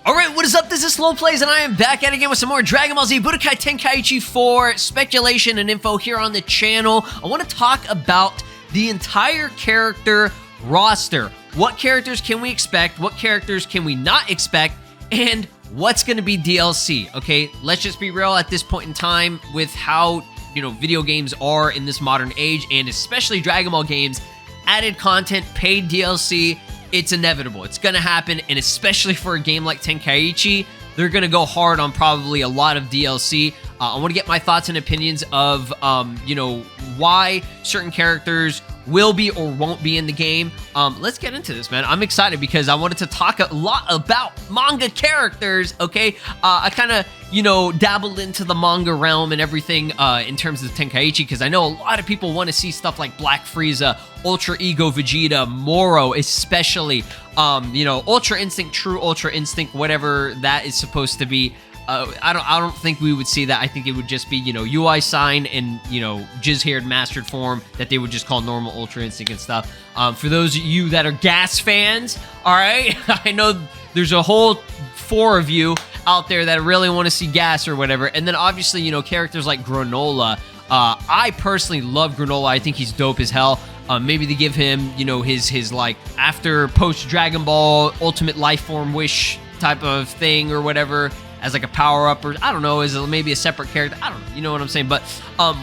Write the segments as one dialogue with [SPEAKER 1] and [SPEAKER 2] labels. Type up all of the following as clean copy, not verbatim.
[SPEAKER 1] Alright, what is up? This is SLOplays, and I am back at it again with some more Dragon Ball Z Budokai Tenkaichi 4 speculation and info here on the channel. I want to talk about the entire character roster. What characters can we expect? What characters can we not expect? And what's going to be DLC? Okay, let's just be real at this point in time with how, video games are in this modern age, and especially Dragon Ball games. Added content, paid DLC, it's inevitable. It's going to happen, and especially for a game like Tenkaichi, they're going to go hard on probably a lot of DLC. I want to get my thoughts and opinions of, why certain characters will be or won't be in the game. Let's get into this, man. I'm excited because I wanted to talk a lot about manga characters, okay? I kind of, dabbled into the manga realm and everything in terms of Tenkaichi, because I know a lot of people want to see stuff like Black Frieza, Ultra Ego Vegeta, Moro especially, Ultra Instinct, True Ultra Instinct, whatever that is supposed to be. I don't think we would see that. I think it would just be, UI sign and, jizz-haired mastered form that they would just call normal Ultra Instinct and stuff. For those of you that are Gas fans, all right, I know there's a whole 4 of you out there that really want to see Gas or whatever. And then obviously, characters like Granola. I personally love Granola. I think he's dope as hell. Maybe they give him, his like after post Dragon Ball Ultimate Life Form Wish type of thing or whatever, as like a power-up, or I don't know, is it maybe a separate character? I don't know, you know what I'm saying? But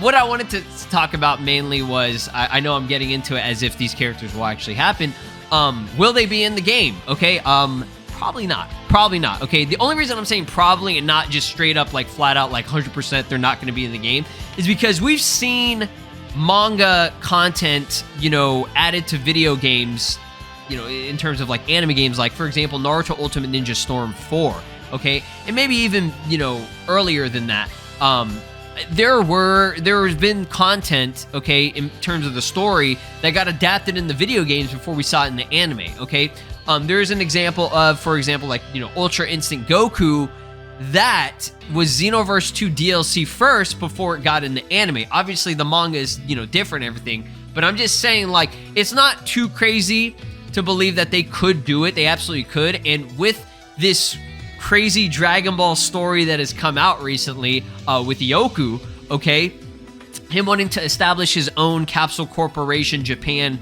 [SPEAKER 1] what I wanted to talk about mainly was, I know I'm getting into it as if these characters will actually happen. Will they be in the game? Okay, probably not. Probably not, okay? The only reason I'm saying probably and not just straight up, like flat out, like 100% they're not going to be in the game is because we've seen manga content, added to video games, in terms of like anime games, like for example, Naruto Ultimate Ninja Storm 4. Okay, and maybe even, earlier than that. There's been content, okay, in terms of the story that got adapted in the video games before we saw it in the anime, okay? There's an example of, for example, like, Ultra Instinct Goku, that was Xenoverse 2 DLC first before it got in the anime. Obviously, the manga is, different and everything, but I'm just saying, like, it's not too crazy to believe that they could do it. They absolutely could, and with this crazy Dragon Ball story that has come out recently with Yoku, okay, him wanting to establish his own Capsule Corporation Japan,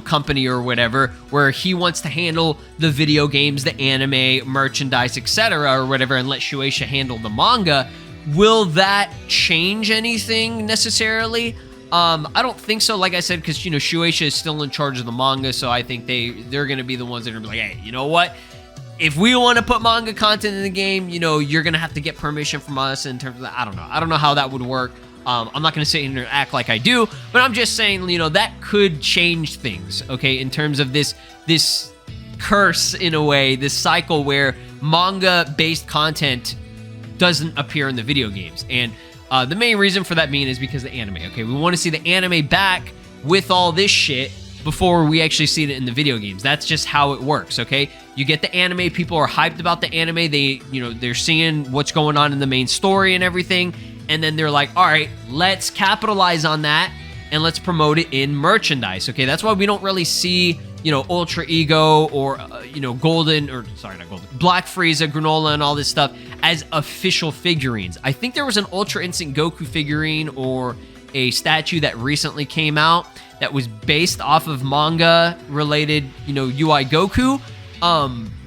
[SPEAKER 1] company or whatever, where he wants to handle the video games, the anime, merchandise, etc., or whatever, and let Shueisha handle the manga. Will that change anything necessarily? I don't think so, like I said, because, Shueisha is still in charge of the manga, so I think they're going to be the ones that are going to be like, hey, you know what? If we want to put manga content in the game, you're going to have to get permission from us in terms of that. I don't know. I don't know how that would work. I'm not going to sit here and act like I do, but I'm just saying, that could change things, okay, in terms of this curse, in a way, this cycle where manga-based content doesn't appear in the video games. And the main reason for that being is because of the anime, okay? We want to see the anime back with all this shit before we actually see it in the video games. That's just how it works, okay? You get the anime, people are hyped about the anime, they're seeing what's going on in the main story and everything, and then they're like, all right, let's capitalize on that, and let's promote it in merchandise, okay? That's why we don't really see, Ultra Ego or, Golden, or, sorry, not Golden, Black Frieza, Granola, and all this stuff as official figurines. I think there was an Ultra Instinct Goku figurine or a statue that recently came out that was based off of manga related, UI Goku.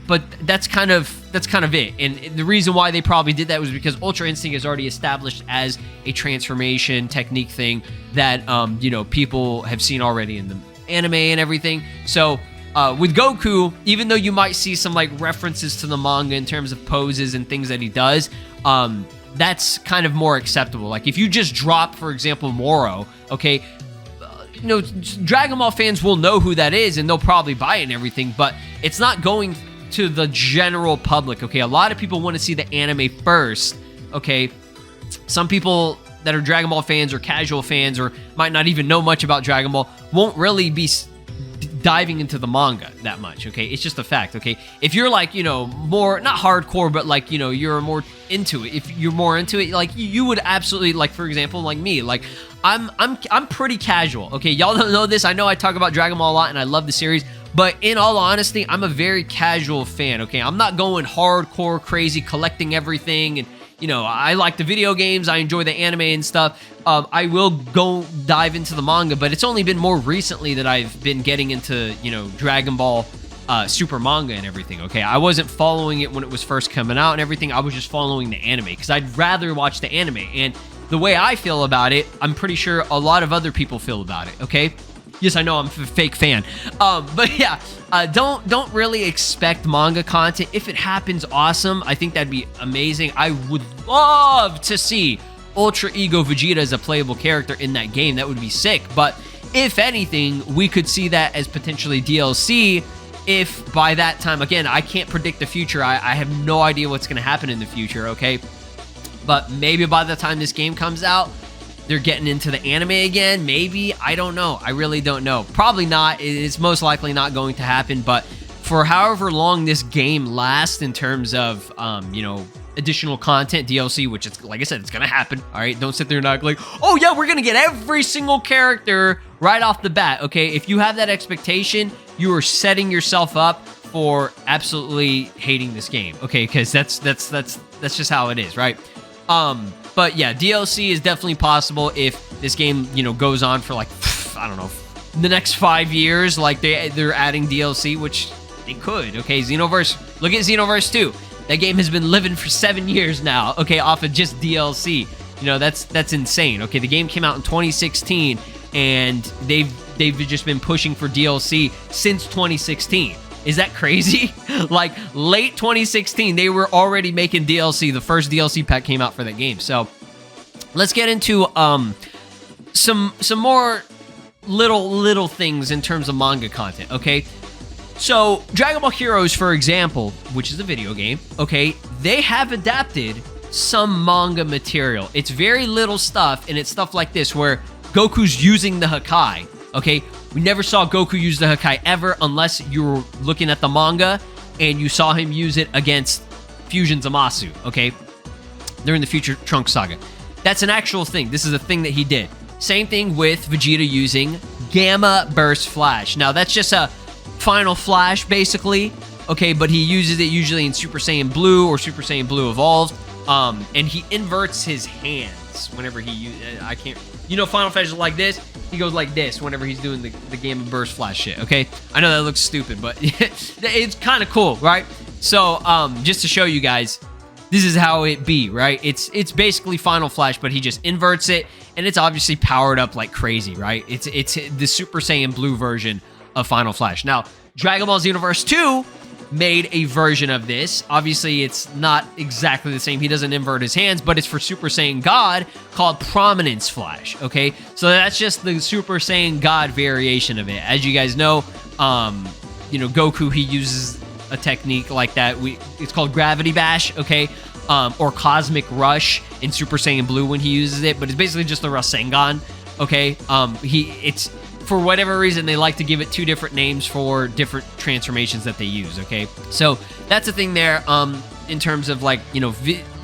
[SPEAKER 1] But that's kind of it. And the reason why they probably did that was because Ultra Instinct is already established as a transformation technique thing that, people have seen already in the anime and everything. So, with Goku, even though you might see some like references to the manga in terms of poses and things that he does, that's kind of more acceptable. Like if you just drop, for example, Moro, okay, Dragon Ball fans will know who that is and they'll probably buy it and everything, but it's not going to the general public, okay? A lot of people want to see the anime first, okay? Some people that are Dragon Ball fans or casual fans or might not even know much about Dragon Ball won't really be diving into the manga that much, okay? It's just a fact, okay? If you're like, more, not hardcore, but like, you're more into it. If you're more into it, like you would absolutely, like, for example, like me, like I'm pretty casual, okay? Y'all don't know this. I know I talk about Dragon Ball a lot and I love the series, But in all honesty, I'm a very casual fan, okay? I'm not going hardcore crazy collecting everything, and you know, I like the video games, I enjoy the anime and stuff. I will go dive into the manga, but it's only been more recently that I've been getting into, you know, Dragon Ball Super manga and everything, okay? I wasn't following it when it was first coming out and everything. I was just following the anime because I'd rather watch the anime. And the way I feel about it, I'm pretty sure a lot of other people feel about it, okay? Yes, I know I'm a fake fan. But yeah, don't really expect manga content. If it happens, awesome. I think that'd be amazing. I would love to see Ultra Ego Vegeta as a playable character in that game. That would be sick. But if anything, we could see that as potentially DLC if by that time, again, I can't predict the future. I have no idea what's going to happen in the future, okay? But maybe by the time this game comes out, they're getting into the anime again. Maybe. I don't know. I really don't know. Probably not. It's most likely not going to happen. But for however long this game lasts in terms of, you know, additional content, DLC, which is, like I said, it's going to happen. All right. Don't sit there and act like, oh, yeah, we're going to get every single character right off the bat. Okay. If you have that expectation, you are setting yourself up for absolutely hating this game. Okay. Because that's just how it is. Right. But yeah, DLC is definitely possible if this game, you know, goes on for like, I don't know, the next 5 years. Like they're adding DLC, which they could. Okay, Xenoverse. Look at Xenoverse 2. That game has been living for 7 years now. Okay, off of just DLC. You know, that's insane. Okay, the game came out in 2016, and they've just been pushing for DLC since 2016. Is that crazy? Like, late 2016, they were already making DLC. The first DLC pack came out for that game. So, let's get into some more little things in terms of manga content, okay? So, Dragon Ball Heroes, for example, which is a video game, okay, they have adapted some manga material. It's very little stuff, and it's stuff like this, where Goku's using the Hakai, okay? We never saw Goku use the Hakai ever unless you were looking at the manga and you saw him use it against Fusion Zamasu, okay? During the Future Trunks saga. That's an actual thing. This is a thing that he did. Same thing with Vegeta using Gamma Burst Flash. Now, that's just a Final Flash, basically, okay? But he uses it usually in Super Saiyan Blue or Super Saiyan Blue Evolved. And he inverts his hands whenever he uses... I can't... You know, Final Flash is like this. He goes like this whenever he's doing the Gamma Burst Flash shit, okay? I know that looks stupid, but it's kind of cool, right? So, just to show you guys, this is how it be, right? It's basically Final Flash, but he just inverts it, and it's obviously powered up like crazy, right? It's the Super Saiyan Blue version of Final Flash. Now, Dragon Ball Xenoverse 2 made a version of this. Obviously, it's not exactly the same. He doesn't invert his hands, but it's for Super Saiyan God called Prominence Flash, okay? So that's just the Super Saiyan God variation of it. As you guys know, you know, Goku, he uses a technique like that. It's called Gravity Bash, okay? Or Cosmic Rush in Super Saiyan Blue when he uses it, but it's basically just the Rasengan, okay? It's... For whatever reason, they like to give it two different names for different transformations that they use, okay? So that's the thing there. In terms of, like, you know,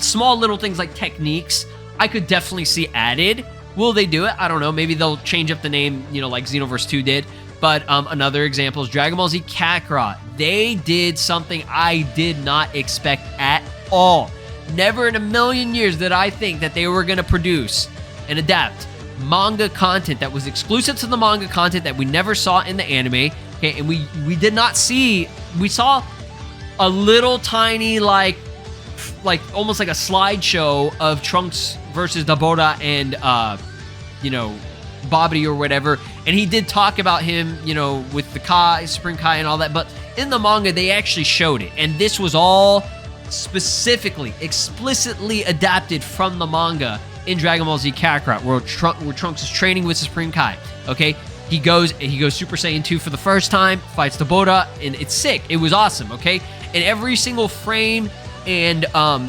[SPEAKER 1] small little things like techniques, I could definitely see added. Will they do it? I don't know. Maybe they'll change up the name, you know, like Xenoverse 2 did. But another example is Dragon Ball Z Kakarot. They did something I did not expect at all. Never in a million years did I think that they were going to produce and adapt manga content that was exclusive to the manga content that we never saw in the anime, okay? And we did not see... We saw a little tiny, like almost like a slideshow of Trunks versus Dabura and, you know, Babidi or whatever. And he did talk about him, you know, with the Kai, Spring Kai and all that. But in the manga, they actually showed it. And this was all specifically, explicitly adapted from the manga in Dragon Ball Z Kakarot, where Trunks is training with Supreme Kai, okay? He goes Super Saiyan 2 for the first time, fights Dabura, and it's sick. It was awesome, okay? And every single frame, and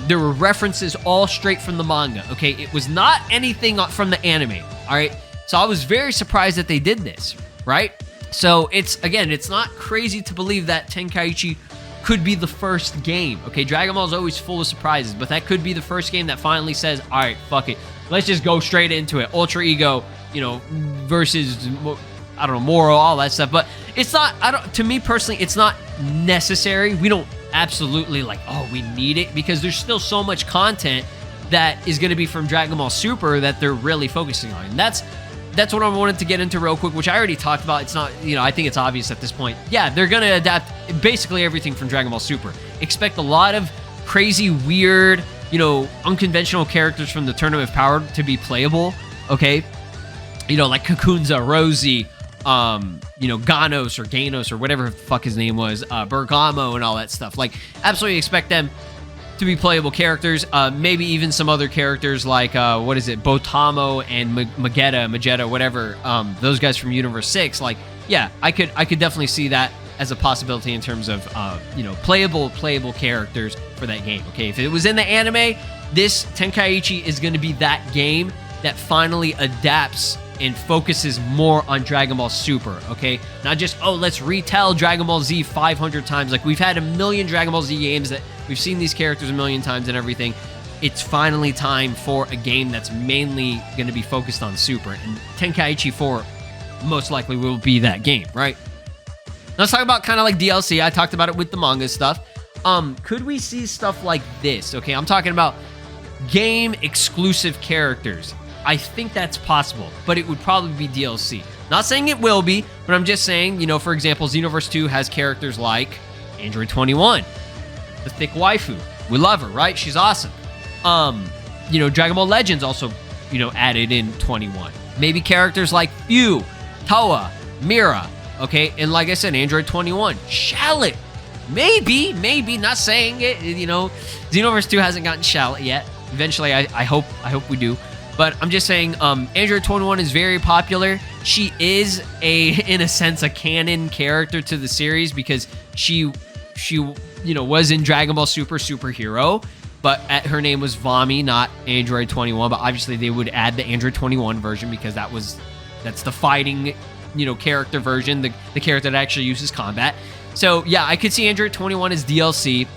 [SPEAKER 1] there were references all straight from the manga, okay? It was not anything from the anime, all right? So I was very surprised that they did this, right? So it's not crazy to believe that Tenkaichi could be the first game, okay? Dragon Ball is always full of surprises, but that could be the first game that finally says, all right, fuck it. Let's just go straight into it. Ultra Ego, you know, versus, I don't know, moral, all that stuff. But it's not, to me personally, it's not necessary. We don't absolutely like, oh, we need it, because there's still so much content that is going to be from Dragon Ball Super that they're really focusing on. And that's what I wanted to get into real quick, which I already talked about. It's not, I think it's obvious at this point. Yeah, they're going to adapt basically everything from Dragon Ball Super. Expect a lot of crazy, weird, unconventional characters from the Tournament of Power to be playable, okay? Like Kakunza, Rosie, Ganos or Ganos or whatever the fuck his name was, Bergamo and all that stuff. Like, absolutely expect them to be playable characters. Maybe even some other characters like, Botamo and Magetta, whatever, those guys from Universe 6. Like, yeah, I could definitely see that as a possibility in terms of, playable characters for that game, okay? If it was in the anime, this Tenkaichi is going to be that game that finally adapts and focuses more on Dragon Ball Super, okay? Not just, let's retell Dragon Ball Z 500 times. Like, we've had a million Dragon Ball Z games that we've seen these characters a million times and everything. It's finally time for a game that's mainly going to be focused on Super, and Tenkaichi 4 most likely will be that game, right? Now, let's talk about kind of like DLC. I talked about it with the manga stuff. Could we see stuff like this? Okay, I'm talking about game exclusive characters. I think that's possible, but it would probably be DLC. Not saying it will be, but I'm just saying, for example, Xenoverse 2 has characters like Android 21, the thick waifu. We love her, right? She's awesome. Dragon Ball Legends also, added in 21. Maybe characters like Fu, Toa, Mira, okay? And like I said, Android 21, Shallot. Maybe, not saying it, Xenoverse 2 hasn't gotten Shallot yet. Eventually, I hope we do. But I'm just saying, Android 21 is very popular. She is in a sense, a canon character to the series because she was in Dragon Ball Super Superhero, but her name was Vami, not Android 21. But obviously, they would add the Android 21 version because that's the fighting, character version, the character that actually uses combat. So yeah, I could see Android 21 as DLC.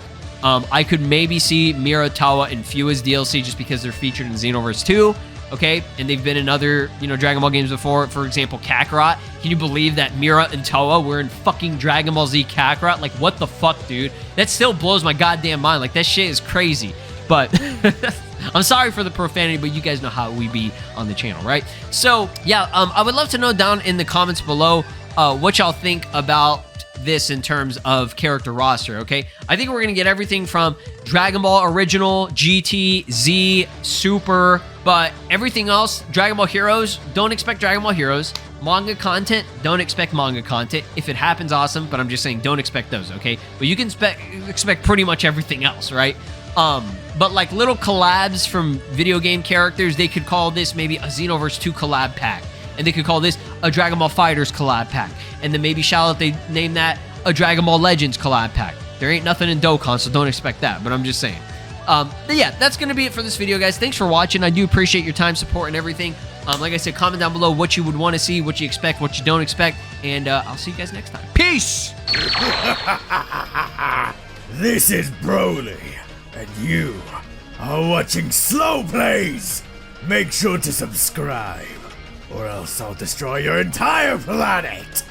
[SPEAKER 1] I could maybe see Mira, Tawa, and Fu as DLC just because they're featured in Xenoverse 2, okay? And they've been in other, Dragon Ball games before. For example, Kakarot. Can you believe that Mira and Tawa were in fucking Dragon Ball Z Kakarot? Like, what the fuck, dude? That still blows my goddamn mind. Like, that shit is crazy. But I'm sorry for the profanity, but you guys know how we be on the channel, right? So, yeah, I would love to know down in the comments below what y'all think about this in terms of character roster, okay? I think we're gonna get everything from Dragon Ball Original, GT, Z, Super, but everything else, Dragon Ball Heroes, don't expect Dragon Ball Heroes. Manga content, don't expect manga content. If it happens, awesome, but I'm just saying don't expect those, okay? But you can expect pretty much everything else, right? But like little collabs from video game characters, they could call this maybe a Xenoverse 2 collab pack. And they could call this a Dragon Ball FighterZ collab pack. And then maybe Shallot, they name that a Dragon Ball Legends collab pack. There ain't nothing in Dokkan, so don't expect that. But I'm just saying. But yeah, that's going to be it for this video, guys. Thanks for watching. I do appreciate your time, support, and everything. Like I said, comment down below what you would want to see, what you expect, what you don't expect. And I'll see you guys next time. Peace!
[SPEAKER 2] This is Broly, and you are watching SLOplays. Make sure to subscribe, or else I'll destroy your entire planet!